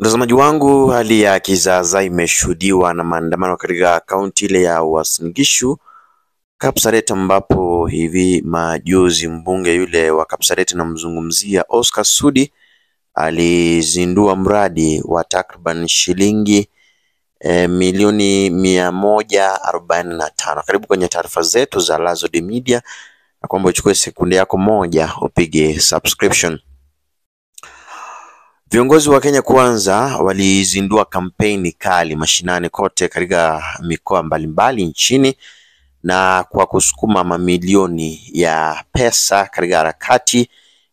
Mtazamaji wangu, hali ya kizaazaa imeshuhudiwa na maandamano katika kaunti ile ya Uasin Gishu Kapsaret, ambapo hivi majuzi mbunge yule wa Kapsaret namzungumzia Oscar Sudi alizindua mradi wa takriban shilingi milioni 145. Karibu kwenye taarifa zetu za Lazode Media, na kwamba uchukue sekunde yako moja upige subscription. Viongozi wa Kenya Kwanza walizindua kampeni kali mashinani kote katika mikoa mbalimbali nchini, na kwa kusukuma mamilioni ya pesa katika harakati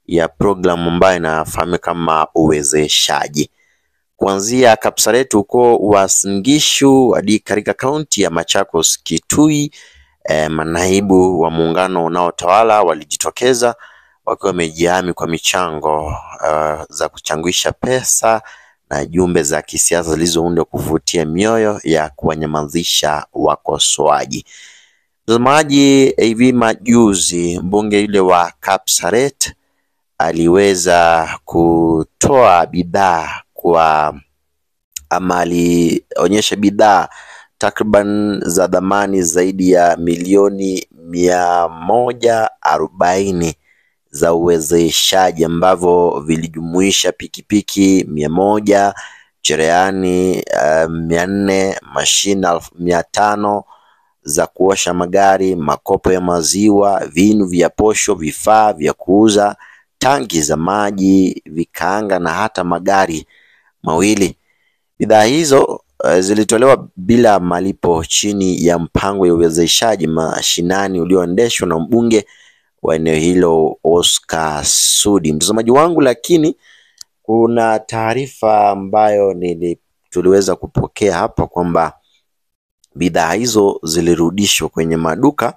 ya programu ambayo inafahamika kama uwezeshaji. Kuanzia Kapsaret huko Uasin Gishu hadi katika kaunti ya Machakos, Kitui, manaibu wa muungano unaotawala walijitokeza wakiwa wamejihami kwa michango za kuchangisha pesa na jumbe za kisiasa zilizoundwa kuvutia mioyo ya kuwanyamazisha wakosoaji. Mtazamaji, hivi majuzi mbunge yule wa Kapsaret aliweza kutoa bidhaa alionyesha bidhaa takriban za dhamani zaidi ya milioni 140 za uwezeshaji, ambavyo vilijumuisha pikipiki 100, cherehani 400, mashina 500 za kuosha magari, makopo ya maziwa, vinu vya posho, vifaa vya kuuza, tangi za maji, vikaanga na hata magari mawili. Bidhaa hizo zilitolewa bila malipo chini ya mpango ya uwezeshaji mashinani ulioendeshwa na mbunge wa eneo hilo Oscar Sudi. Mtazamaji wangu, lakini kuna taarifa ambayo tuliweza kupokea hapa kwamba bidhaa hizo zilirudishwa kwenye maduka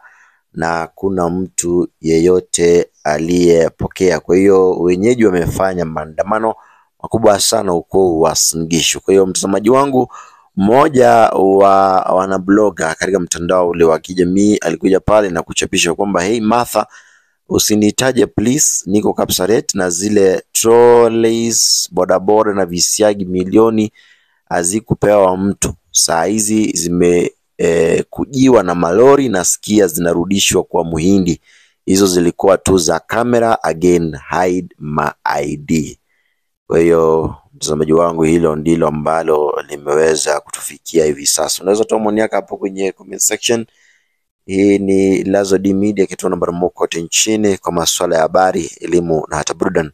na kuna mtu yeyote aliyepokea. Kwa hiyo wenyeji wamefanya maandamano makubwa sana huko Uasin Gishu. Kwa hiyo mtazamaji wangu, mmoja wa wanabloga katika mtandao ule wa kijamii alikuja pale na kuchapisha kwamba hey Martha, usinitaje please, niko Kapsaret na zile trolleys, bodaboda na visiagi milioni hazikupewa mtu. Saa hizi kujiwa na malori, nasikia zinarudishwa kwa Muhindi. Hizo zilikuwa tu za kamera, again hide my ID. Kwa hiyo mtazamaji wangu, hilo ndilo ambalo limeweza kutufikia hivi sasa. Unaweza toa maoni yako hapo kwenye comment section. Hii ni Lazode Media, kituo nambari 1 kote nchini kwa masuala ya habari, elimu na hata burudani.